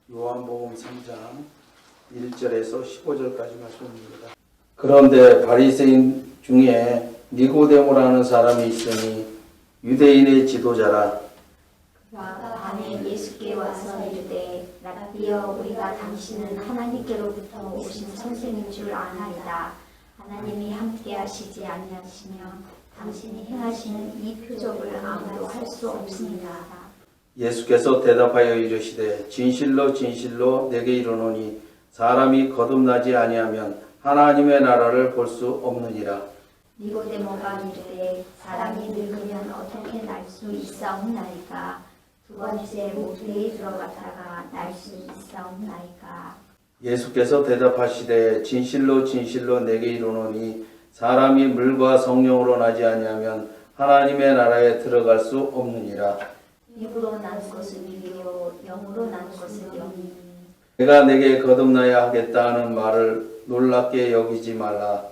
요한복음 3장 1절에서 15절까지 말씀입니다. 그런데 바리새인 중에 니고데모라는 사람이 있으니 유대인의 지도자라. 그가 밤에 예수께 와서 이르되 라비여, 우리가 당신은 하나님께로부터 오신 선생인 줄 아나이다. 하나님이 함께 하시지 아니하시면 당신이 행하시는 이 표적을 아무도 할 수 없습니다. 예수께서 대답하여 이르시되 진실로 진실로 내게 이르노니 사람이 거듭나지 아니하면 하나님의 나라를 볼 수 없느니라. 니고데모가 이르되 사람이 늙으면 어떻게 날 수 있사옵나이까? 두 번째 모태에 들어갔다가 날 수 있사옵나이까? 예수께서 대답하시되 진실로 진실로 내게 이르노니 사람이 물과 성령으로 나지 아니하면 하나님의 나라에 들어갈 수 없느니라. 입으로 나는 것은 입이요 영으로 나는 것은 영이니. 내가 내게 거듭나야 하겠다는 말을 놀랍게 여기지 말라.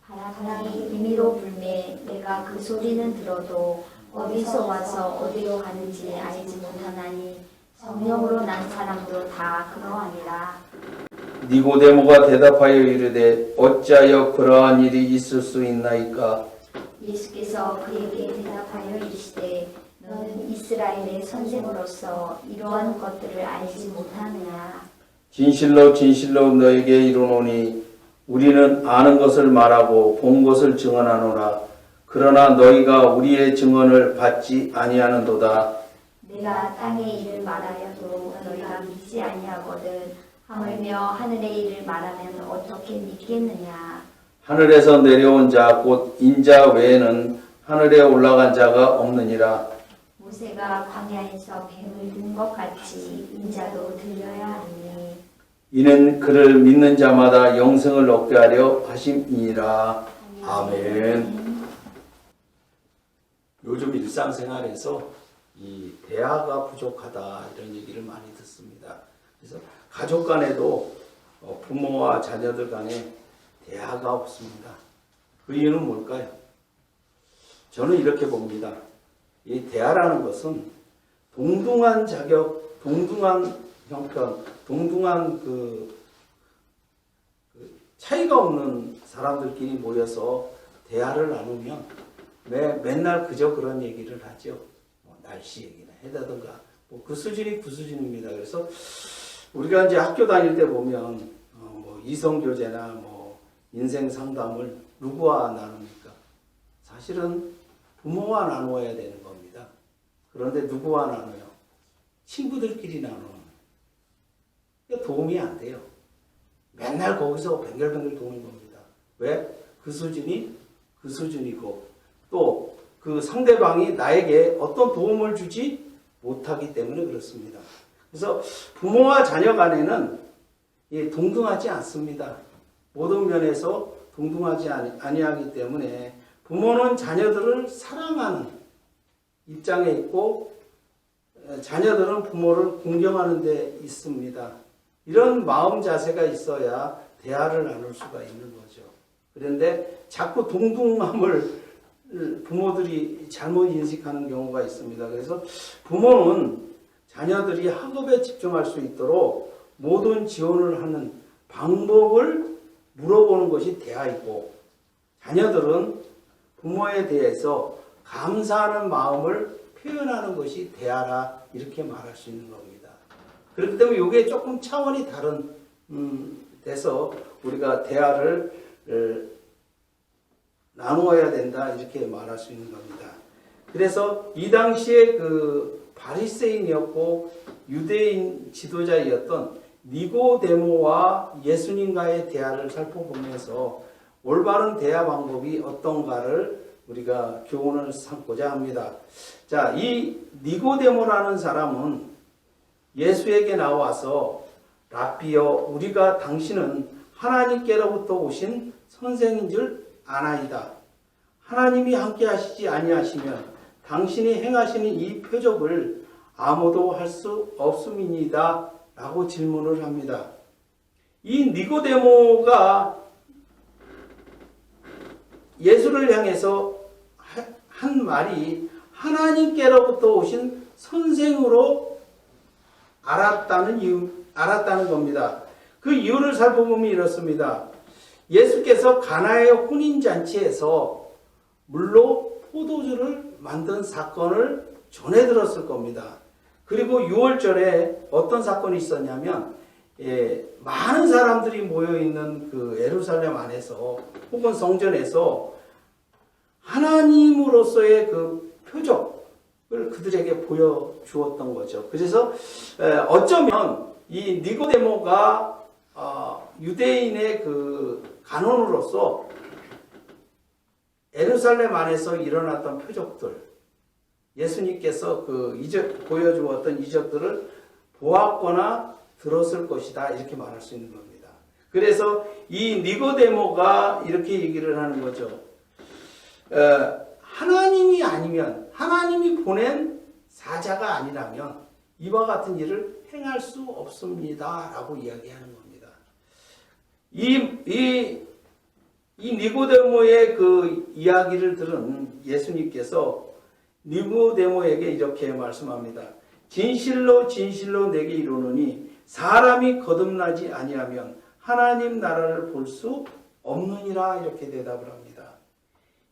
바람이 임의로 불매 내가 그 소리는 들어도 어디서 와서 어디로 가는지 알지 못하나니 성령으로 난 사람도 다 그러하니라. 니고데모가 대답하여 이르되 어찌하여 그러한 일이 있을 수 있나이까? 예수께서 그에게 대답하여 이르시되 너는 이스라엘의 선생으로서 이러한 것들을 알지 못하느냐? 진실로 진실로 너에게 이르노니 우리는 아는 것을 말하고 본 것을 증언하노라. 그러나 너희가 우리의 증언을 받지 아니하는도다. 내가 땅의 일을 말하여도 너희가 믿지 아니하거든. 하물며 하늘의 일을 말하면 어떻게 믿겠느냐? 하늘에서 내려온 자 곧 인자 외에는 하늘에 올라간 자가 없느니라. 모세가 광야에서 뱀을 든 것 같이 인자도 들려야 하니. 이는 그를 믿는 자마다 영생을 얻게 하려 하심이니라. 아멘. 요즘 일상생활에서 이 대화가 부족하다 이런 얘기를 많이 듣습니다. 그래서 가족 간에도 부모와 자녀들 간에 대화가 없습니다. 그 이유는 뭘까요? 저는 이렇게 봅니다. 이 대화라는 것은 동등한 자격, 동등한 형편, 동등한 차이가 없는 사람들끼리 모여서 대화를 나누면 맨날 그저 그런 얘기를 하죠. 뭐 날씨 얘기나 해다든가 그 수준이 그 수준입니다. 그래서 우리가 이제 학교 다닐 때 보면 뭐 이성교제나 뭐 인생 상담을 누구와 나눕니까? 사실은 부모와 나누어야 되는 겁니다. 그런데 누구와 나눠요? 친구들끼리 나누는. 도움이 안 돼요. 맨날 거기서 뱅글뱅글 도는 겁니다. 왜? 그 수준이 그 수준이고 또 그 상대방이 나에게 어떤 도움을 주지 못하기 때문에 그렇습니다. 그래서 부모와 자녀 간에는 동등하지 않습니다. 모든 면에서 동등하지 아니하기 때문에 부모는 자녀들을 사랑하는 입장에 있고 자녀들은 부모를 공경하는 데 있습니다. 이런 마음 자세가 있어야 대화를 나눌 수가 있는 거죠. 그런데 자꾸 동등함을 부모들이 잘못 인식하는 경우가 있습니다. 그래서 부모는 자녀들이 학업에 집중할 수 있도록 모든 지원을 하는 방법을 물어보는 것이 대화이고 자녀들은 부모에 대해서 감사하는 마음을 표현하는 것이 대화라 이렇게 말할 수 있는 겁니다. 그렇기 때문에 이게 조금 차원이 다른 데서 우리가 대화를 나누어야 된다 이렇게 말할 수 있는 겁니다. 그래서 이 당시에 그 바리새인이었고 유대인 지도자였던 니고데모와 예수님과의 대화를 살펴보면서 올바른 대화 방법이 어떤가를 우리가 교훈을 삼고자 합니다. 자, 이 니고데모라는 사람은 예수에게 나와서 라비여, 우리가 당신은 하나님께로부터 오신 선생인 줄 아나이다. 하나님이 함께 하시지 아니하시면 당신이 행하시는 이 표적을 아무도 할 수 없음이니이다 라고 질문을 합니다. 이 니고데모가 예수를 향해서 한 말이 하나님께로부터 오신 선생으로 알았다는 겁니다. 그 이유를 살펴보면 이렇습니다. 예수께서 가나의 혼인잔치에서 물로 포도주를 만든 사건을 전해 들었을 겁니다. 그리고 6월절에 어떤 사건이 있었냐면 많은 사람들이 모여있는 그 예루살렘 안에서 혹은 성전에서 하나님으로서의 그 표적을 그들에게 보여주었던 거죠. 그래서 어쩌면 이 니고데모가 유대인의 그 간원으로서 예루살렘 안에서 일어났던 표적들, 예수님께서 보여주었던 이적들을 보았거나 들었을 것이다, 이렇게 말할 수 있는 겁니다. 그래서 이 니고데모가 이렇게 얘기를 하는 거죠. 하나님이 아니면, 하나님이 보낸 사자가 아니라면 이와 같은 일을 행할 수 없습니다 라고 이야기하는 겁니다. 이 니고데모의 그 이야기를 들은 예수님께서 니고데모에게 이렇게 말씀합니다. 진실로 진실로 내게 이르노니 사람이 거듭나지 아니하면 하나님 나라를 볼 수 없느니라, 이렇게 대답을 합니다.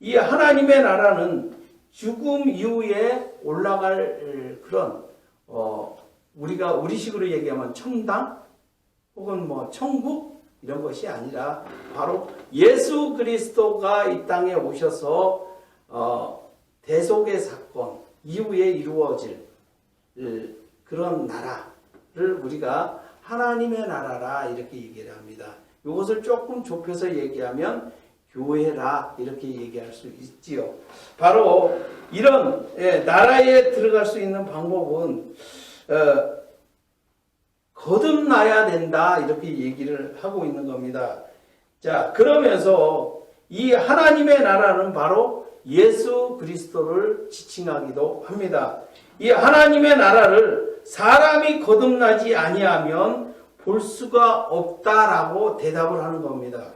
이 하나님의 나라는 죽음 이후에 올라갈 그런 우리가 우리식으로 얘기하면 천당 혹은 천국 이런 것이 아니라 바로 예수 그리스도가 이 땅에 오셔서 대속의 사건 이후에 이루어질 그런 나라를 우리가 하나님의 나라라, 이렇게 얘기를 합니다. 이것을 조금 좁혀서 얘기하면 교회라, 이렇게 얘기할 수 있지요. 바로 이런 나라에 들어갈 수 있는 방법은 거듭나야 된다, 이렇게 얘기를 하고 있는 겁니다. 자, 그러면서 이 하나님의 나라는 바로 예수 그리스도를 지칭하기도 합니다. 이 하나님의 나라를 사람이 거듭나지 아니하면 볼 수가 없다라고 대답을 하는 겁니다.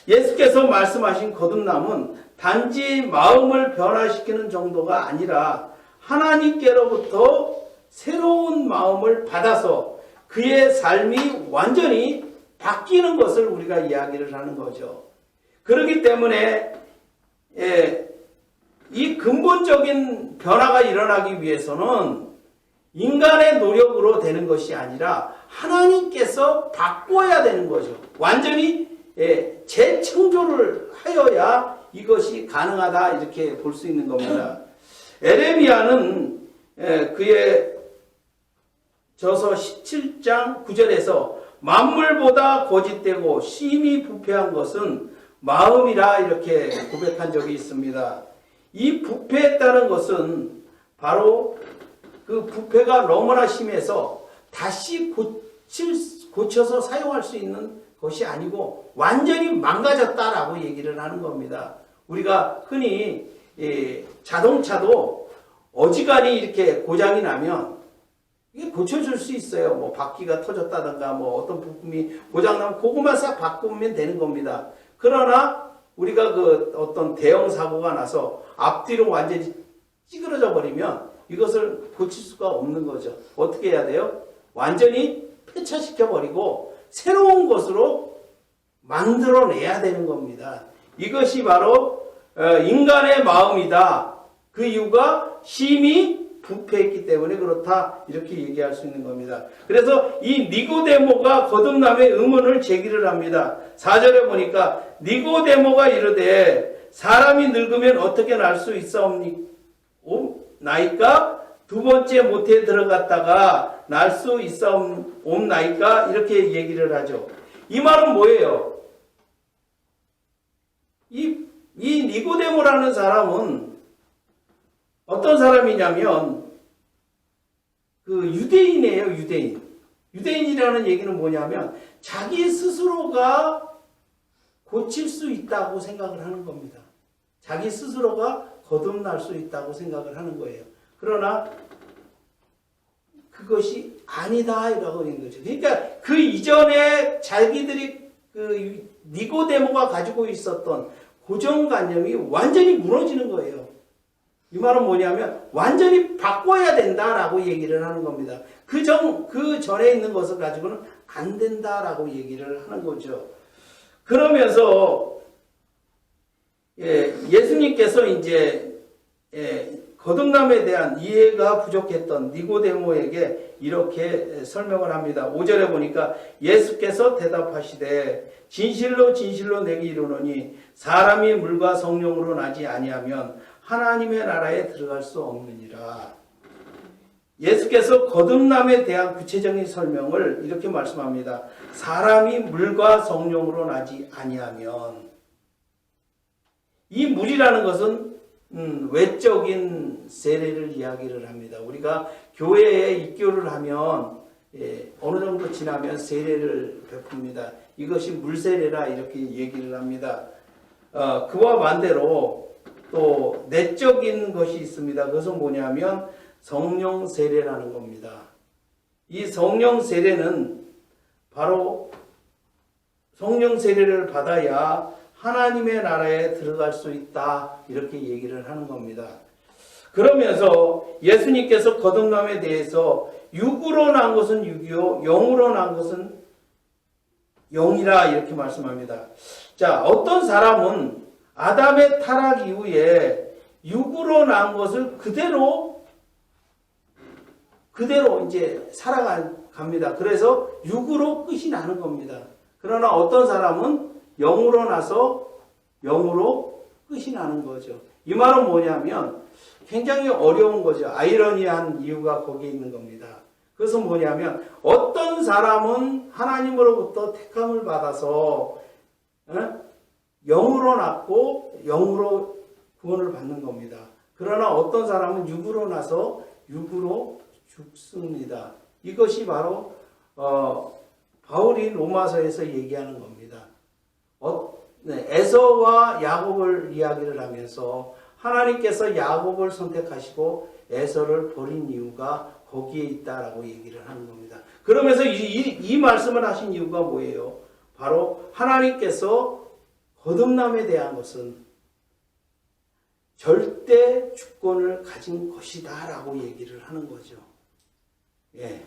예수께서 말씀하신 거듭남은 단지 마음을 변화시키는 정도가 아니라 하나님께로부터 새로운 마음을 받아서 그의 삶이 완전히 바뀌는 것을 우리가 이야기를 하는 거죠. 그렇기 때문에 이 근본적인 변화가 일어나기 위해서는 인간의 노력으로 되는 것이 아니라 하나님께서 바꿔야 되는 거죠. 완전히 재창조를 하여야 이것이 가능하다, 이렇게 볼 수 있는 겁니다. 에레미야는 그의 저서 17장 9절에서 만물보다 거짓되고 심히 부패한 것은 마음이라, 이렇게 고백한 적이 있습니다. 이 부패했다는 것은 바로 그 부패가 너무나 심해서 다시 고쳐서 사용할 수 있는 것이 아니고 완전히 망가졌다라고 얘기를 하는 겁니다. 우리가 흔히 자동차도 어지간히 이렇게 고장이 나면 이게 고쳐줄 수 있어요. 바퀴가 터졌다든가 어떤 부품이 고장나면 그것만 싹 바꾸면 되는 겁니다. 그러나 우리가 어떤 대형 사고가 나서 앞뒤로 완전히 찌그러져 버리면 이것을 고칠 수가 없는 거죠. 어떻게 해야 돼요? 완전히 폐차시켜 버리고 새로운 것으로 만들어내야 되는 겁니다. 이것이 바로 인간의 마음이다. 그 이유가 심히 부패했기 때문에 그렇다, 이렇게 얘기할 수 있는 겁니다. 그래서 이 니고데모가 거듭남의 의문을 제기를 합니다. 4절에 보니까 니고데모가 이르되 사람이 늙으면 어떻게 날 수 있사옵나이까? 두 번째 모태에 들어갔다가 날 수 있사옵나이까? 이렇게 얘기를 하죠. 이 말은 뭐예요? 이 니고데모라는 사람은 어떤 사람이냐면 유대인이에요. 유대인이라는 얘기는 뭐냐면 자기 스스로가 고칠 수 있다고 생각을 하는 겁니다. 자기 스스로가 거듭날 수 있다고 생각을 하는 거예요. 그러나 그것이 아니다라고 하는 거죠. 그러니까 그 이전에 자기들이 니고데모가 가지고 있었던 고정관념이 완전히 무너지는 거예요. 이 말은 뭐냐면 완전히 바꿔야 된다라고 얘기를 하는 겁니다. 그 전에 있는 것을 가지고는 안 된다라고 얘기를 하는 거죠. 그러면서 예수님께서 이제 거듭남에 대한 이해가 부족했던 니고데모에게 이렇게 설명을 합니다. 5절에 보니까 예수께서 대답하시되 진실로 진실로 내게 이르노니 사람이 물과 성령으로 나지 아니하면 하나님의 나라에 들어갈 수 없느니라. 예수께서 거듭남에 대한 구체적인 설명을 이렇게 말씀합니다. 사람이 물과 성령으로 나지 아니하면, 이 물이라는 것은 외적인 세례를 이야기를 합니다. 우리가 교회에 입교를 하면 어느 정도 지나면 세례를 베풉니다. 이것이 물세례라 이렇게 얘기를 합니다. 그와 반대로 또 내적인 것이 있습니다. 그것은 뭐냐면 성령 세례라는 겁니다. 이 성령 세례는 바로 성령 세례를 받아야 하나님의 나라에 들어갈 수 있다 이렇게 얘기를 하는 겁니다. 그러면서 예수님께서 거듭남에 대해서 육으로 난 것은 육이요 영으로 난 것은 영이라 이렇게 말씀합니다. 자, 어떤 사람은 아담의 타락 이후에 육으로 난 것을 그대로 이제 살아갑니다. 그래서 육으로 끝이 나는 겁니다. 그러나 어떤 사람은 영으로 나서 영으로 끝이 나는 거죠. 이 말은 뭐냐면 굉장히 어려운 거죠. 아이러니한 이유가 거기에 있는 겁니다. 그것은 뭐냐면 어떤 사람은 하나님으로부터 택함을 받아서 영으로 낳고 영으로 구원을 받는 겁니다. 그러나 어떤 사람은 육으로 나서 육으로 죽습니다. 이것이 바로 바울이 로마서에서 얘기하는 겁니다. 에서와 야곱을 이야기를 하면서 하나님께서 야곱을 선택하시고 에서를 버린 이유가 거기에 있다라고 얘기를 하는 겁니다. 그러면서 이 말씀을 하신 이유가 뭐예요? 바로 하나님께서 거듭남에 대한 것은 절대 주권을 가진 것이다라고 얘기를 하는 거죠. 예.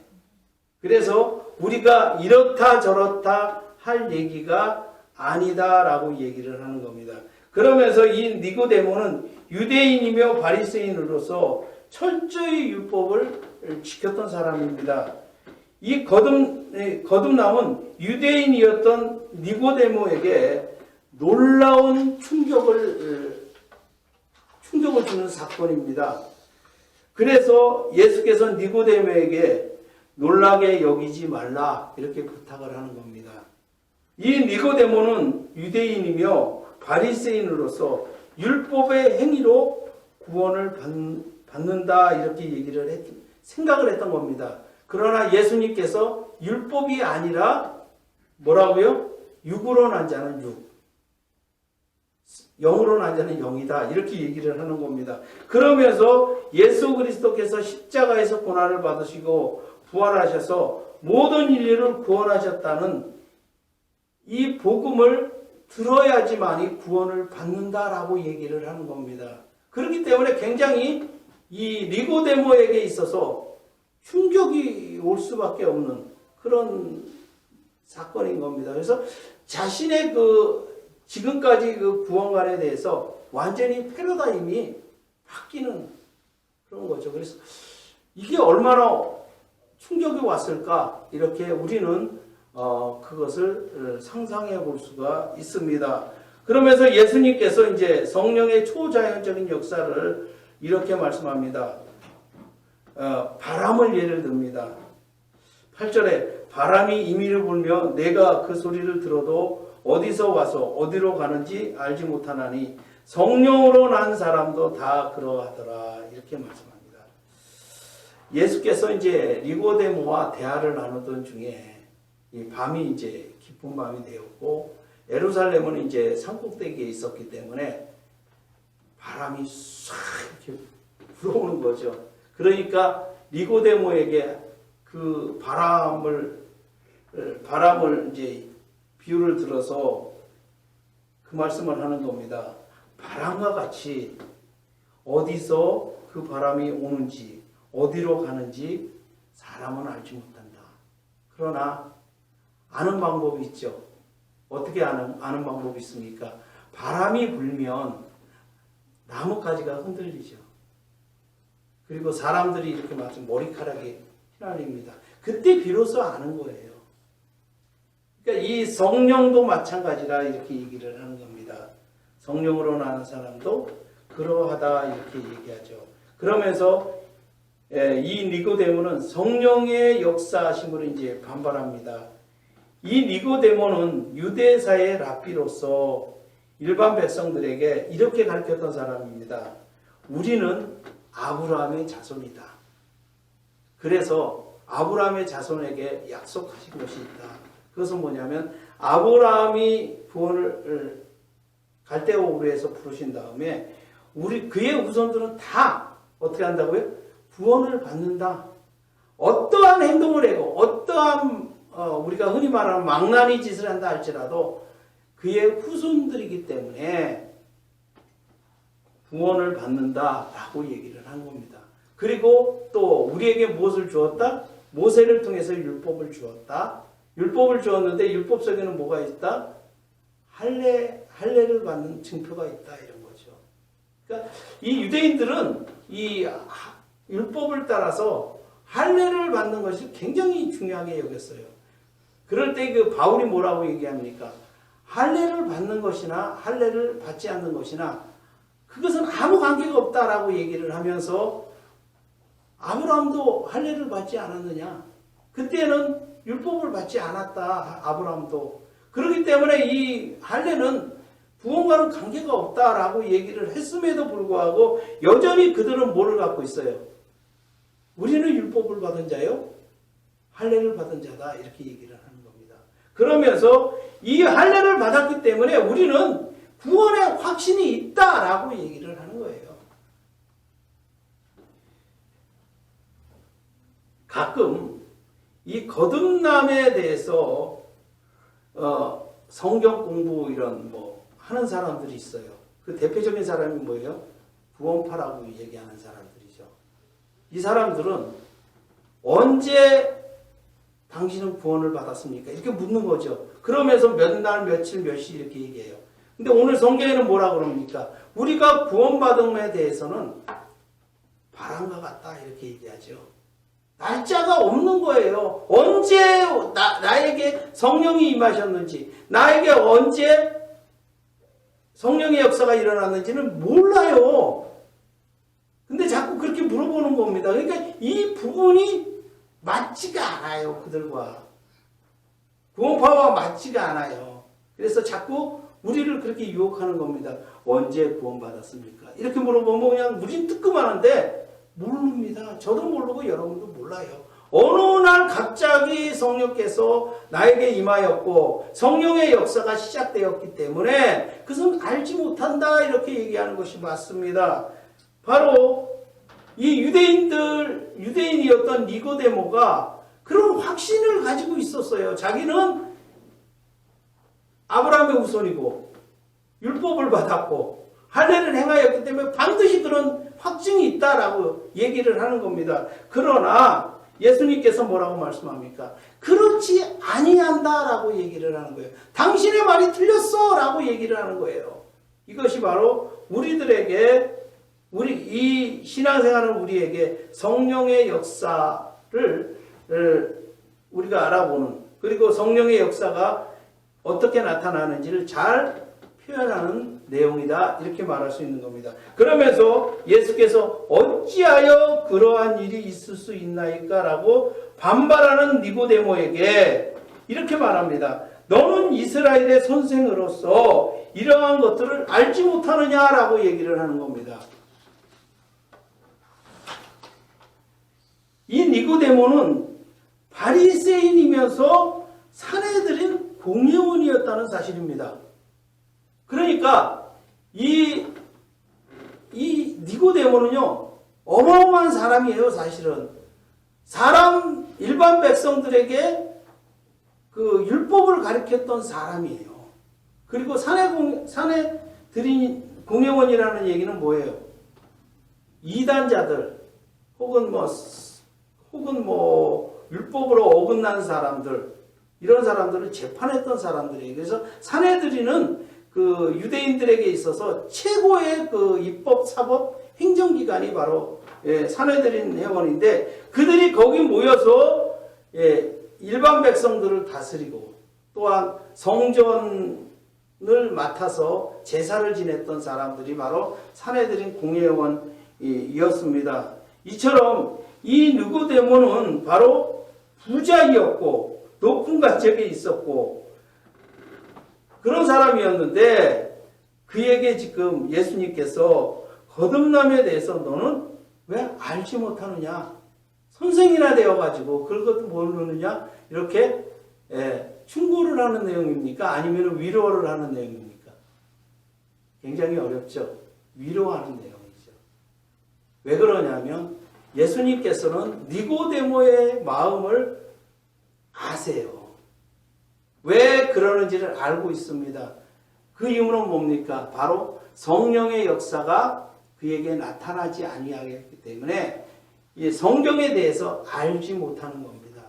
그래서 우리가 이렇다 저렇다 할 얘기가 아니다라고 얘기를 하는 겁니다. 그러면서 이 니고데모는 유대인이며 바리새인으로서 철저히 율법을 지켰던 사람입니다. 이 거듭남은 유대인이었던 니고데모에게 놀라운 충격을 주는 사건입니다. 그래서 예수께서 니고데모에게 놀라게 여기지 말라 이렇게 부탁을 하는 겁니다. 이 니고데모는 유대인이며 바리새인으로서 율법의 행위로 구원을 받는다 이렇게 생각을 했던 겁니다. 그러나 예수님께서 율법이 아니라 뭐라고요? 육으로 난 자는 육, 영으로 난 자는 영이다 이렇게 얘기를 하는 겁니다. 그러면서 예수 그리스도께서 십자가에서 고난을 받으시고 부활하셔서 모든 인류를 구원하셨다는 이 복음을 들어야지만이 구원을 받는다라고 얘기를 하는 겁니다. 그렇기 때문에 굉장히 이 니고데모에게 있어서 충격이 올 수밖에 없는 그런 사건인 겁니다. 그래서 자신의 지금까지 구원관에 대해서 완전히 패러다임이 바뀌는 그런 거죠. 그래서 이게 얼마나 충격이 왔을까 이렇게 우리는 그것을 상상해 볼 수가 있습니다. 그러면서 예수님께서 이제 성령의 초자연적인 역사를 이렇게 말씀합니다. 바람을 예를 듭니다. 8절에 바람이 임의를 불며 내가 그 소리를 들어도 어디서 와서 어디로 가는지 알지 못하나니 성령으로 난 사람도 다 그러하더라 이렇게 말씀합니다. 예수께서 이제 니고데모와 대화를 나누던 중에 이 밤이 이제 깊은 밤이 되었고 예루살렘은 이제 산꼭대기에 있었기 때문에 바람이 싹 이렇게 불어오는 거죠. 그러니까 니고데모에게 그 바람을 이제 비유를 들어서 그 말씀을 하는 겁니다. 바람과 같이 어디서 그 바람이 오는지 어디로 가는지 사람은 알지 못한다. 그러나 아는 방법이 있죠. 어떻게 아는 방법이 있습니까? 바람이 불면 나뭇가지가 흔들리죠. 그리고 사람들이 이렇게 마치 머리카락이 휘날립니다. 그때 비로소 아는 거예요. 그러니까 이 성령도 마찬가지라 이렇게 얘기를 하는 겁니다. 성령으로 나는 사람도 그러하다 이렇게 얘기하죠. 그러면서 이 니고데모는 성령의 역사하심으로 이제 반발합니다. 이 니고데모는 유대사의 랍비로서 일반 백성들에게 이렇게 가르쳤던 사람입니다. 우리는 아브라함의 자손이다. 그래서 아브라함의 자손에게 약속하신 것이 있다. 그것은 뭐냐면 아브라함이 구원을 갈대아 우르에서 부르신 다음에 그의 후손들은 다 어떻게 한다고요? 구원을 받는다. 어떠한 행동을 하고 어떠한 우리가 흔히 말하는 망나니 짓을 한다 할지라도 그의 후손들이기 때문에 구원을 받는다라고 얘기를 한 겁니다. 그리고 또 우리에게 무엇을 주었다? 모세를 통해서 율법을 주었다. 율법을 주었는데 율법 속에는 뭐가 있다? 할례를 받는 증표가 있다 이런 거죠. 그러니까 이 유대인들은 이 율법을 따라서 할례를 받는 것이 굉장히 중요하게 여겼어요. 그럴 때 그 바울이 뭐라고 얘기합니까? 할례를 받는 것이나 할례를 받지 않는 것이나 그것은 아무 관계가 없다라고 얘기를 하면서 아브라함도 할례를 받지 않았느냐? 그때는 율법을 받지 않았다. 아브라함도. 그렇기 때문에 이 할례는 구원과는 관계가 없다라고 얘기를 했음에도 불구하고 여전히 그들은 뭐를 갖고 있어요? 우리는 율법을 받은 자요, 할례를 받은 자다 이렇게 얘기를 하는 겁니다. 그러면서 이 할례를 받았기 때문에 우리는 구원의 확신이 있다라고 얘기를 하는 거예요. 가끔 이 거듭남에 대해서 성경 공부 이런 하는 사람들이 있어요. 그 대표적인 사람이 뭐예요? 구원파라고 얘기하는 사람들이죠. 이 사람들은 언제 당신은 구원을 받았습니까? 이렇게 묻는 거죠. 그러면서 몇 날, 며칠, 몇 시 이렇게 얘기해요. 근데 오늘 성경에는 뭐라 그럽니까? 우리가 구원받음에 대해서는 바람과 같다 이렇게 얘기하죠. 날짜가 없는 거예요. 언제 나에게 성령이 임하셨는지, 나에게 언제 성령의 역사가 일어났는지는 몰라요. 근데 자꾸 그렇게 물어보는 겁니다. 그러니까 이 부분이 맞지가 않아요. 그들과. 구원파와 맞지가 않아요. 그래서 자꾸 우리를 그렇게 유혹하는 겁니다. 언제 구원받았습니까? 이렇게 물어보면 그냥 우린 뜨끔하는데 모릅니다. 저도 모르고 여러분도 몰라요. 어느 날 갑자기 성령께서 나에게 임하였고 성령의 역사가 시작되었기 때문에 그것은 알지 못한다 이렇게 얘기하는 것이 맞습니다. 바로 이 유대인이었던 니고데모가 그런 확신을 가지고 있었어요. 자기는 아브라함의 후손이고 율법을 받았고 할례를 행하였기 때문에 반드시 그런 확증이 있다라고 얘기를 하는 겁니다. 그러나 예수님께서 뭐라고 말씀합니까? 그렇지 아니한다라고 얘기를 하는 거예요. 당신의 말이 틀렸어라고 얘기를 하는 거예요. 이것이 바로 우리들에게 이 신앙생활은 우리에게 성령의 역사를 우리가 알아보는, 그리고 성령의 역사가 어떻게 나타나는지를 잘 표현하는 내용이다 이렇게 말할 수 있는 겁니다. 그러면서 예수께서 어찌하여 그러한 일이 있을 수 있나이까 라고 반발하는 니고데모에게 이렇게 말합니다. 너는 이스라엘의 선생으로서 이러한 것들을 알지 못하느냐라고 얘기를 하는 겁니다. 이 니고데모는 바리새인이면서 사내들인 공회원이었다는 사실입니다. 그러니까 이 니고데모는요 어마어마한 사람이에요. 사실은 일반 백성들에게 그 율법을 가르쳤던 사람이에요. 그리고 사내들인 공회원이라는 얘기는 뭐예요? 이단자들 혹은 뭐 율법으로 어긋난 사람들, 이런 사람들을 재판했던 사람들이에요. 그래서 산헤드린은 그 유대인들에게 있어서 최고의 그 입법, 사법, 행정기관이 바로 산헤드린 회원인데, 그들이 거기 모여서 일반 백성들을 다스리고 또한 성전을 맡아서 제사를 지냈던 사람들이 바로 산헤드린 공회원이었습니다. 이처럼 이 느고데모는 바로 부자이었고 높은 가정에 있었고 그런 사람이었는데, 그에게 지금 예수님께서 거듭남에 대해서 너는 왜 알지 못하느냐? 선생이나 되어가지고 그것도 모르느냐? 이렇게 충고를 하는 내용입니까? 아니면 위로를 하는 내용입니까? 굉장히 어렵죠. 위로하는 내용이죠. 왜 그러냐면 예수님께서는 니고데모의 마음을 아세요. 왜 그러는지를 알고 있습니다. 그 이유는 뭡니까? 바로 성령의 역사가 그에게 나타나지 아니하기 때문에 이 성경에 대해서 알지 못하는 겁니다.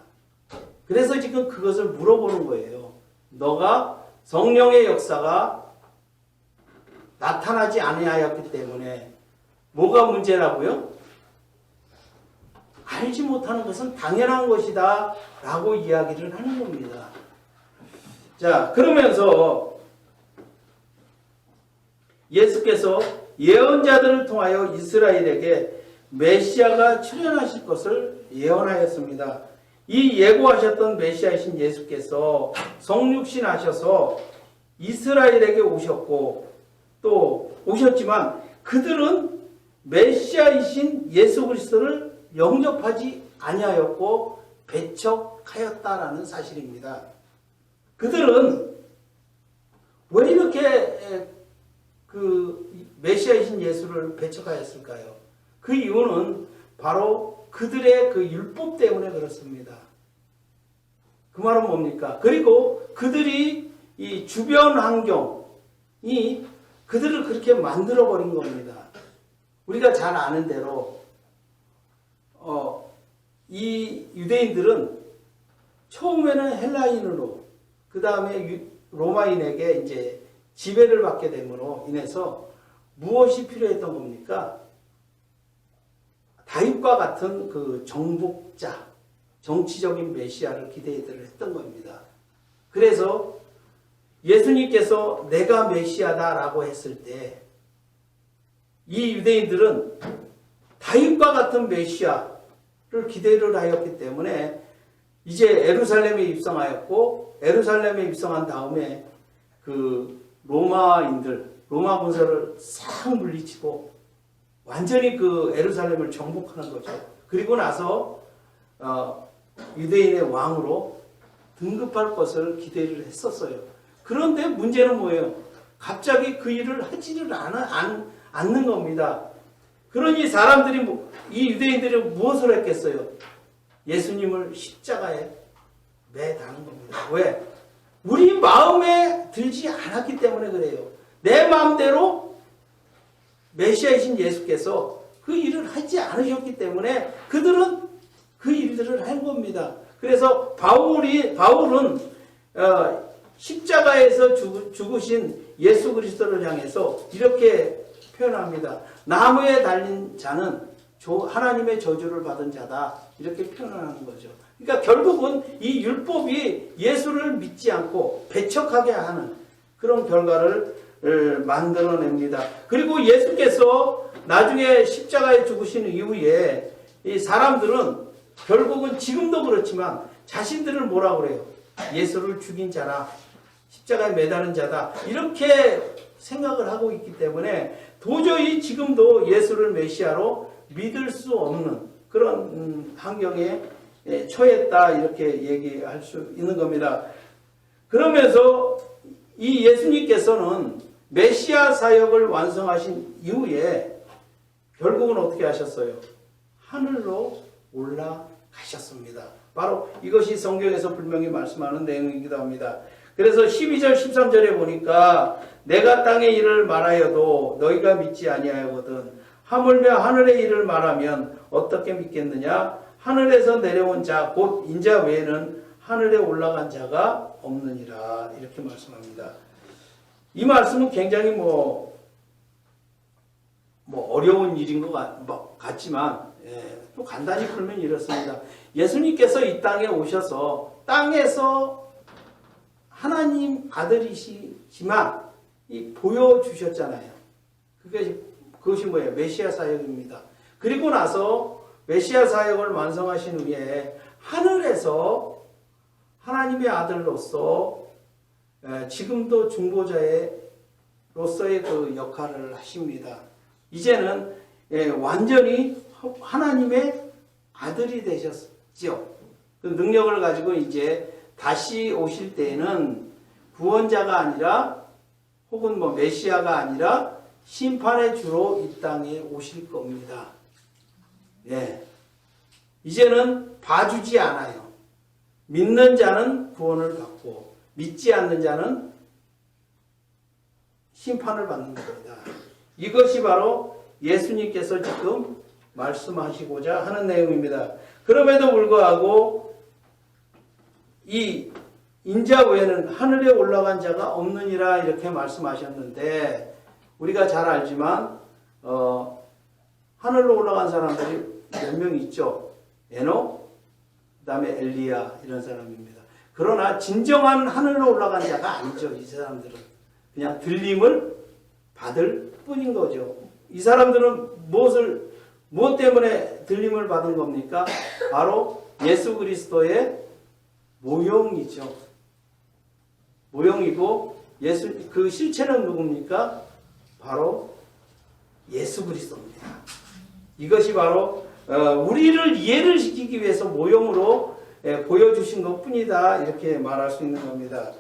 그래서 지금 그것을 물어보는 거예요. 너가 성령의 역사가 나타나지 아니하였기 때문에 뭐가 문제라고요? 알지 못하는 것은 당연한 것이다 라고 이야기를 하는 겁니다. 자, 그러면서 예수께서 예언자들을 통하여 이스라엘에게 메시아가 출현하실 것을 예언하였습니다. 이 예고하셨던 메시아이신 예수께서 성육신하셔서 이스라엘에게 오셨고 또 오셨지만 그들은 메시아이신 예수 그리스도를 영접하지 아니하였고 배척하였다라는 사실입니다. 그들은 왜 이렇게 그 메시아이신 예수를 배척하였을까요? 그 이유는 바로 그들의 그 율법 때문에 그렇습니다. 그 말은 뭡니까? 그리고 그들이 이 주변 환경이 그들을 그렇게 만들어버린 겁니다. 우리가 잘 아는 대로 이 유대인들은 처음에는 헬라인으로 그 다음에 로마인에게 이제 지배를 받게 됨으로 인해서 무엇이 필요했던 겁니까? 다윗과 같은 그 정복자, 정치적인 메시아를 기대들 했던 겁니다. 그래서 예수님께서 내가 메시아다라고 했을 때 이 유대인들은 다윗과 같은 메시아를 기대를 하였기 때문에 이제 예루살렘에 입성하였고, 예루살렘에 입성한 다음에 그 로마인들, 로마 군사를 싹 물리치고 완전히 그 예루살렘을 정복하는 거죠. 그리고 나서 유대인의 왕으로 등극할 것을 기대를 했었어요. 그런데 문제는 뭐예요? 갑자기 그 일을 하지를 않는 겁니다. 그러니 사람들이 이 유대인들이 무엇을 했겠어요? 예수님을 십자가에 매다는 겁니다. 왜? 우리 마음에 들지 않았기 때문에 그래요. 내 마음대로 메시아이신 예수께서 그 일을 하지 않으셨기 때문에 그들은 그 일들을 한 겁니다. 그래서 바울은 십자가에서 죽으신 예수 그리스도를 향해서 이렇게 표현합니다. 나무에 달린 자는 하나님의 저주를 받은 자다. 이렇게 표현하는 거죠. 그러니까 결국은 이 율법이 예수를 믿지 않고 배척하게 하는 그런 결과를 만들어냅니다. 그리고 예수께서 나중에 십자가에 죽으신 이후에 이 사람들은 결국은 지금도 그렇지만 자신들을 뭐라 그래요? 예수를 죽인 자라, 십자가에 매다는 자다, 이렇게 생각을 하고 있기 때문에 도저히 지금도 예수를 메시아로 믿을 수 없는 그런 환경에 처했다, 이렇게 얘기할 수 있는 겁니다. 그러면서 이 예수님께서는 메시아 사역을 완성하신 이후에 결국은 어떻게 하셨어요? 하늘로 올라가셨습니다. 바로 이것이 성경에서 분명히 말씀하는 내용이기도 합니다. 그래서 12절 13절에 보니까 내가 땅의 일을 말하여도 너희가 믿지 아니하거든 하물며 하늘의 일을 말하면 어떻게 믿겠느냐? 하늘에서 내려온 자 곧 인자 외에는 하늘에 올라간 자가 없느니라. 이렇게 말씀합니다. 이 말씀은 굉장히 어려운 일인 것 같지만 또 간단히 풀면 이렇습니다. 예수님께서 이 땅에 오셔서 땅에서 하나님 아들이시지만 보여주셨잖아요. 그것이 뭐예요? 메시아 사역입니다. 그리고 나서 메시아 사역을 완성하신 후에 하늘에서 하나님의 아들로서 지금도 중보자로서의 그 역할을 하십니다. 이제는 완전히 하나님의 아들이 되셨죠. 그 능력을 가지고 이제 다시 오실 때에는 구원자가 아니라 혹은 메시아가 아니라 심판의 주로 이 땅에 오실 겁니다. 이제는 봐주지 않아요. 믿는 자는 구원을 받고 믿지 않는 자는 심판을 받는 겁니다. 이것이 바로 예수님께서 지금 말씀하시고자 하는 내용입니다. 그럼에도 불구하고 이 인자 외에는 하늘에 올라간 자가 없느니라 이렇게 말씀하셨는데 우리가 잘 알지만 하늘로 올라간 사람들이 몇 명 있죠. 에녹, 그 다음에 엘리야 이런 사람입니다. 그러나 진정한 하늘로 올라간 자가 아니죠. 이 사람들은 그냥 들림을 받을 뿐인 거죠. 이 사람들은 무엇 때문에 들림을 받은 겁니까? 바로 예수 그리스도의 모형이죠. 모형이고 그 실체는 누굽니까? 바로 예수 그리스도입니다. 이것이 바로 우리를 이해를 시키기 위해서 모형으로 보여주신 것뿐이다 이렇게 말할 수 있는 겁니다.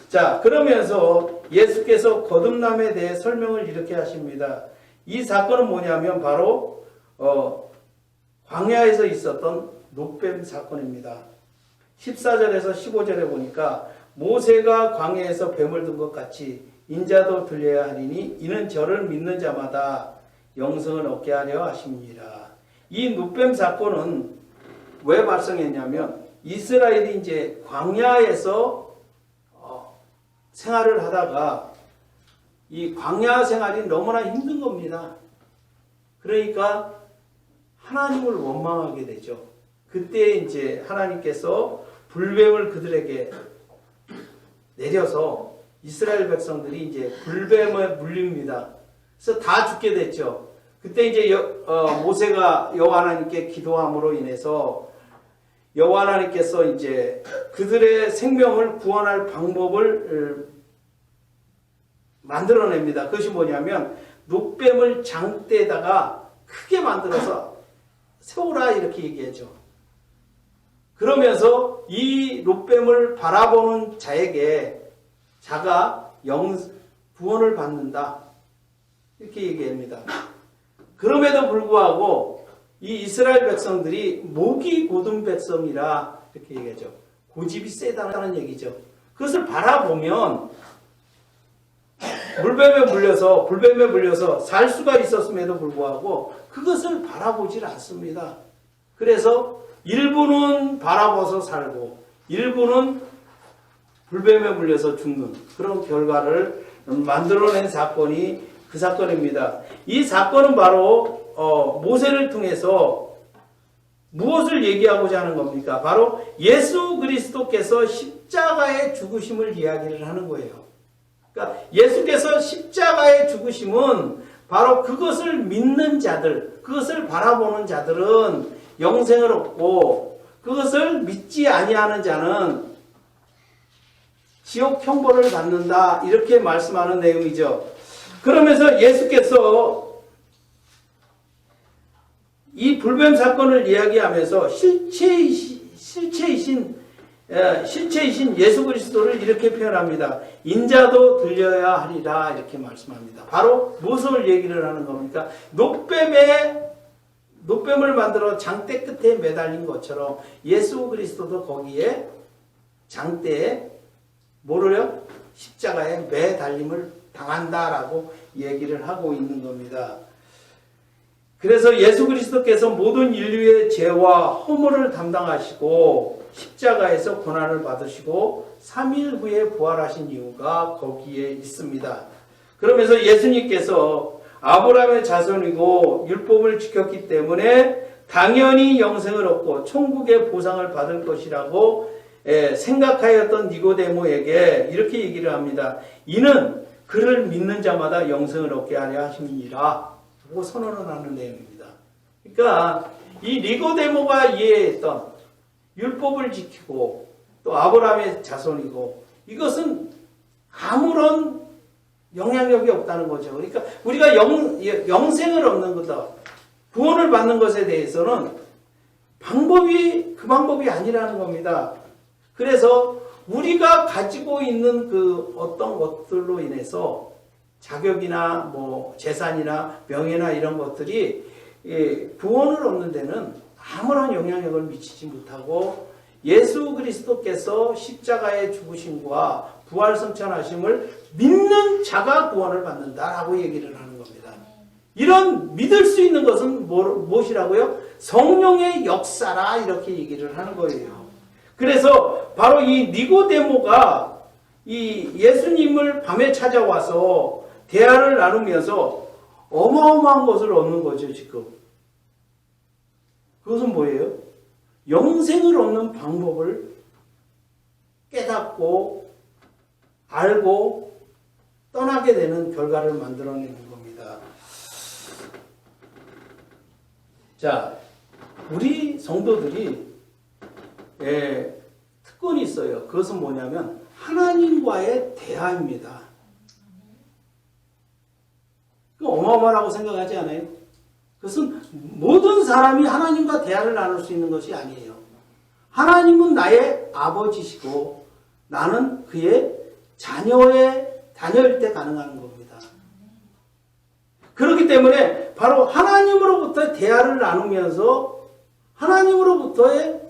자, 그러면서 예수께서 거듭남에 대해 설명을 이렇게 하십니다. 이 사건은 뭐냐면 바로 광야에서 있었던 놋뱀 사건입니다. 14절에서 15절에 보니까 모세가 광야에서 뱀을 든 것 같이 인자도 들려야 하리니 이는 저를 믿는 자마다 영생을 얻게 하려 하십니다. 이 놋뱀 사건은 왜 발생했냐면 이스라엘이 이제 광야에서 생활을 하다가 이 광야 생활이 너무나 힘든 겁니다. 그러니까 하나님을 원망하게 되죠. 그때 이제 하나님께서 불뱀을 그들에게 내려서 이스라엘 백성들이 이제 불뱀에 물립니다. 그래서 다 죽게 됐죠. 그때 이제 모세가 여호와 하나님께 기도함으로 인해서 여호와 하나님께서 이제 그들의 생명을 구원할 방법을 만들어냅니다. 그것이 뭐냐면 놋뱀을 장대에다가 크게 만들어서 세우라 이렇게 얘기하죠. 그러면서 이 놋뱀을 바라보는 자에게 자가 구원을 받는다 이렇게 얘기합니다. 그럼에도 불구하고 이 이스라엘 백성들이 목이 고든 백성이라 이렇게 얘기하죠. 고집이 세다는 얘기죠. 그것을 바라보면 불뱀에 물려서 살 수가 있었음에도 불구하고 그것을 바라보질 않습니다. 그래서 일부는 바라봐서 살고 일부는 불뱀에 물려서 죽는 그런 결과를 만들어낸 사건이 그 사건입니다. 이 사건은 바로 모세를 통해서 무엇을 얘기하고자 하는 겁니까? 바로 예수 그리스도께서 십자가의 죽으심을 이야기를 하는 거예요. 그러니까 예수께서 십자가의 죽으심은 바로 그것을 믿는 자들, 그것을 바라보는 자들은 영생을 얻고 그것을 믿지 아니하는 자는 지옥 형벌을 받는다 이렇게 말씀하는 내용이죠. 그러면서 예수께서 이 불뱀 사건을 이야기하면서 실체이신 예수 그리스도를 이렇게 표현합니다. 인자도 들려야 하리라 이렇게 말씀합니다. 바로 무엇을 얘기를 하는 겁니까? 놋뱀을 만들어 장대 끝에 매달린 것처럼 예수 그리스도도 거기에 장대에 뭐를요? 십자가에 매달림을 당한다라고 얘기를 하고 있는 겁니다. 그래서 예수 그리스도께서 모든 인류의 죄와 허물을 담당하시고 십자가에서 고난을 받으시고 3일 후에 부활하신 이유가 거기에 있습니다. 그러면서 예수님께서 아브라함의 자손이고 율법을 지켰기 때문에 당연히 영생을 얻고 천국의 보상을 받을 것이라고 생각하였던 니고데모에게 이렇게 얘기를 합니다. 이는 그를 믿는 자마다 영생을 얻게 하려 하심이니라 하고 선언을 하는 내용입니다. 그러니까 이 니고데모가 이해했던 율법을 지키고 또 아브라함의 자손이고 이것은 아무런 영향력이 없다는 거죠. 그러니까 우리가 영생을 얻는 거다. 구원을 받는 것에 대해서는 그 방법이 아니라는 겁니다. 그래서 우리가 가지고 있는 그 어떤 것들로 인해서 자격이나 뭐 재산이나 명예나 이런 것들이 구원을 얻는 데는 아무런 영향력을 미치지 못하고 예수 그리스도께서 십자가의 죽으심과 부활승천하심을 믿는 자가 구원을 받는다라고 얘기를 하는 겁니다. 이런 믿을 수 있는 것은 무엇이라고요? 성령의 역사라 이렇게 얘기를 하는 거예요. 그래서 바로 이 니고데모가 이 예수님을 밤에 찾아와서 대화를 나누면서 어마어마한 것을 얻는 거죠, 지금. 그것은 뭐예요? 영생을 얻는 방법을 깨닫고 알고 떠나게 되는 결과를 만들어내는 겁니다. 자, 우리 성도들이 특권이 있어요. 그것은 뭐냐면 하나님과의 대화입니다. 어마어마하다고 생각하지 않아요? 그것은 모든 사람이 하나님과 대화를 나눌 수 있는 것이 아니에요. 하나님은 나의 아버지시고 나는 그의 자녀일 때 가능한 겁니다. 그렇기 때문에 바로 하나님으로부터 대화를 나누면서 하나님으로부터의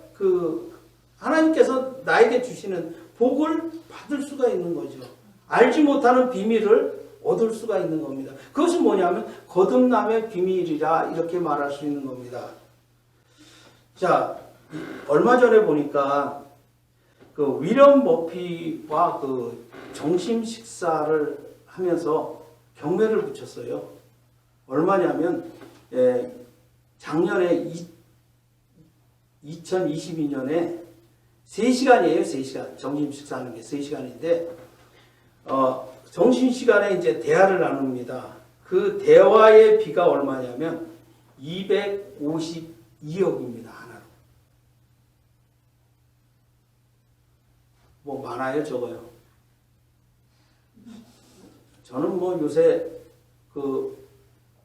하나님께서 나에게 주시는 복을 받을 수가 있는 거죠. 알지 못하는 비밀을 얻을 수가 있는 겁니다. 그것이 뭐냐면 거듭남의 비밀이라 이렇게 말할 수 있는 겁니다. 자, 얼마 전에 보니까 그 위런 머피와 그 점심 식사를 하면서 경매를 붙였어요. 얼마냐면 작년에 2022년에 3시간이에요. 3시간. 점심 식사하는 게 3시간인데 점심시간에 이제 대화를 나눕니다. 그 대화의 비가 얼마냐면 252억입니다. 하나로. 뭐 많아요, 적어요? 저는 뭐 요새 그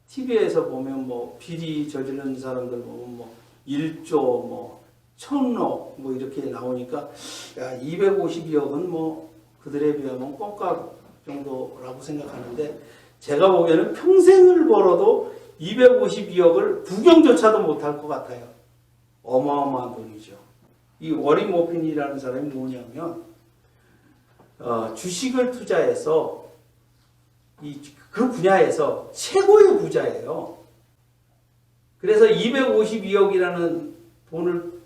TV에서 보면 뭐 비리 저지른 사람들 보면 뭐 1조 뭐 1000억 뭐 이렇게 나오니까 야, 252억은 뭐 그들에 비하면 껌값 정도라고 생각하는데 제가 보기에는 평생을 벌어도 252억을 구경조차도 못할 것 같아요. 어마어마한 돈이죠. 이 워린 머핀이라는 사람이 뭐냐면 주식을 투자해서 그 분야에서 최고의 부자예요. 그래서 252억이라는 돈을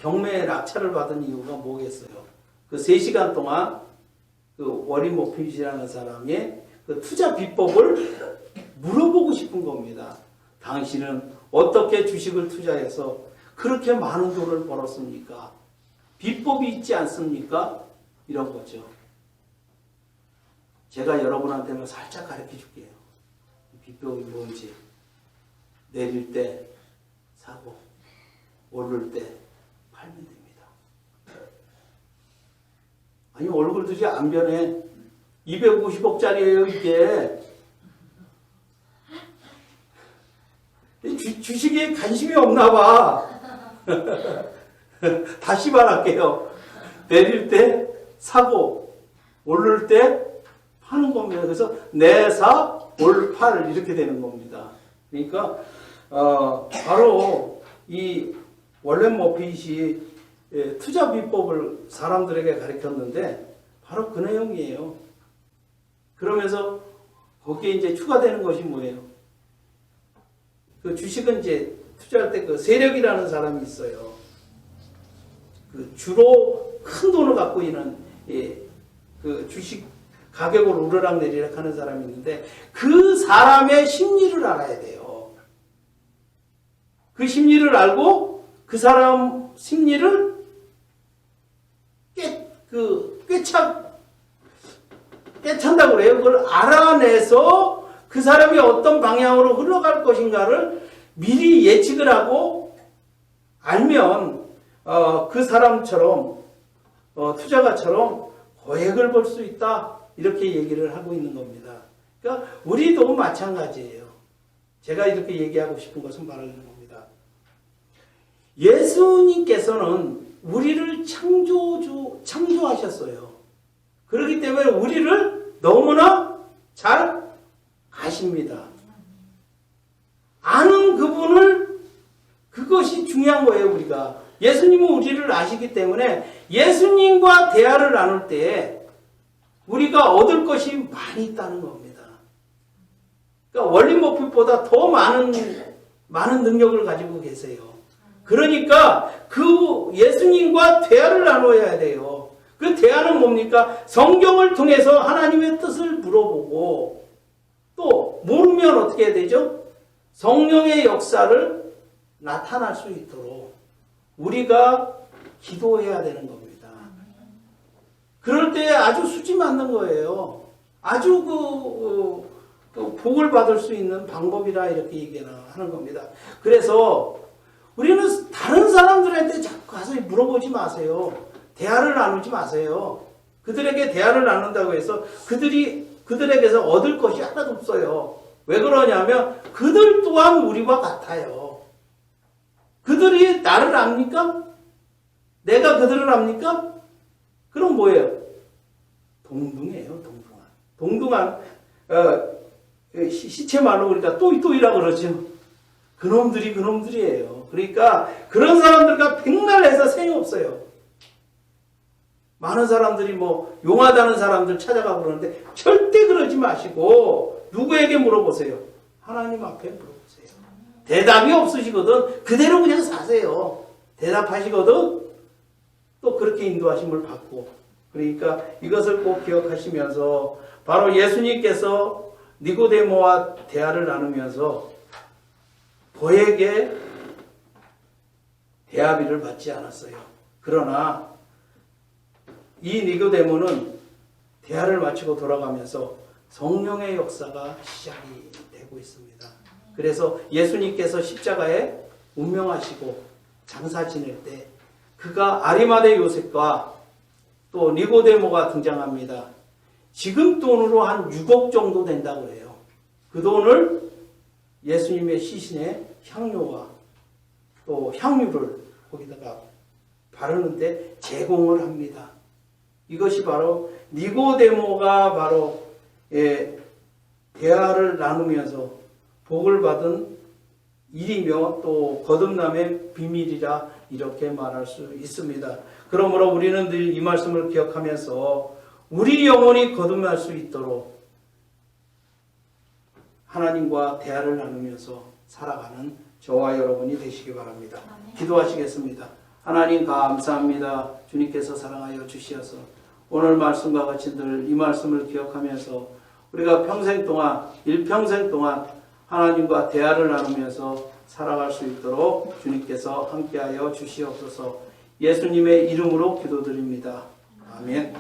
경매에 낙찰을 받은 이유가 뭐겠어요? 그 3시간 동안 그 워린 머핏이라는 사람의 그 투자 비법을 물어보고 싶은 겁니다. 당신은 어떻게 주식을 투자해서 그렇게 많은 돈을 벌었습니까? 비법이 있지 않습니까? 이런 거죠. 제가 여러분한테만 살짝 가르쳐 줄게요. 비법이 뭔지. 내릴 때 사고, 오를 때 팔면 됩니다. 아니, 얼굴들이 안 변해. 250억짜리예요, 이게. 주식에 관심이 없나 봐. 다시 말할게요. 내릴 때 사고, 오를 때 파는 겁니다. 그래서 내사, 올팔 이렇게 되는 겁니다. 그러니까 바로 이 워렌 머핏이 투자 비법을 사람들에게 가르쳤는데 바로 그 내용이에요. 그러면서 거기에 이제 추가되는 것이 뭐예요? 그 주식은 이제 투자할 때 그 세력이라는 사람이 있어요. 그 주로 큰 돈을 갖고 있는 그 주식 가격을 오르락내리락 하는 사람이 있는데 그 사람의 심리를 알아야 돼요. 그 심리를 알고 그 사람 심리를 꿰찬다고 그래요. 그걸 알아내서 그 사람이 어떤 방향으로 흘러갈 것인가를 미리 예측을 하고 알면 그 사람처럼 투자가처럼 고액을 벌 수 있다. 이렇게 얘기를 하고 있는 겁니다. 그러니까 우리도 마찬가지예요. 제가 이렇게 얘기하고 싶은 것은 바로 이런 겁니다. 예수님께서는 우리를 창조하셨어요. 그렇기 때문에 우리를 너무나 잘 아십니다. 아는 그분을, 그것이 중요한 거예요, 우리가. 예수님은 우리를 아시기 때문에 예수님과 대화를 나눌 때 우리가 얻을 것이 많이 있다는 겁니다. 그러니까 원리 목표보다 더 많은 능력을 가지고 계세요. 그러니까 그 예수님과 대화를 나눠야 돼요. 그 대화는 뭡니까? 성경을 통해서 하나님의 뜻을 물어보고 또 모르면 어떻게 해야 되죠? 성령의 역사를 나타날 수 있도록 우리가 기도해야 되는 겁니다. 그럴 때 아주 수지 맞는 거예요. 아주 그 복을 받을 수 있는 방법이라 이렇게 얘기를 하는 겁니다. 그래서 우리는 다른 사람들한테 자꾸 가서 물어보지 마세요. 대화를 나누지 마세요. 그들에게 대화를 나눈다고 해서 그들에게서 얻을 것이 하나도 없어요. 왜 그러냐면 그들 또한 우리와 같아요. 그들이 나를 압니까? 내가 그들을 압니까? 그럼 뭐예요? 동등해요. 동등한 시체 말로 우리가 또이또이라고 그러죠. 그놈들이에요. 그러니까 그런 사람들과 백날해서 소용없어요. 많은 사람들이 뭐 용하다는 사람들 찾아가고 그러는데 절대 그러지 마시고 누구에게 물어보세요? 하나님 앞에 물어보세요. 대답이 없으시거든 그대로 그냥 사세요. 대답하시거든 또 그렇게 인도하심을 받고. 그러니까 이것을 꼭 기억하시면서 바로 예수님께서 니고데모와 대화를 나누면서 고액의 대화비를 받지 않았어요. 그러나 이 니고데모는 대화를 마치고 돌아가면서 성령의 역사가 시작이 되고 있습니다. 그래서 예수님께서 십자가에 운명하시고 장사 지낼 때 그가 아리마대 요셉과 또 니고데모가 등장합니다. 지금 돈으로 한 6억 정도 된다고 해요. 그 돈을 예수님의 시신에 향료와 또 향유를 거기다가 바르는데 제공을 합니다. 이것이 바로 니고데모가 바로 대화를 나누면서 복을 받은 일이며 또 거듭남의 비밀이라 이렇게 말할 수 있습니다. 그러므로 우리는 늘 이 말씀을 기억하면서 우리 영혼이 거듭날 수 있도록 하나님과 대화를 나누면서 살아가는 저와 여러분이 되시기 바랍니다. 기도하시겠습니다. 하나님 감사합니다. 주님께서 사랑하여 주시어서 오늘 말씀과 같이 늘 이 말씀을 기억하면서 우리가 평생 동안 일평생 동안 하나님과 대화를 나누면서 살아갈 수 있도록 주님께서 함께하여 주시옵소서. 예수님의 이름으로 기도드립니다. 아멘.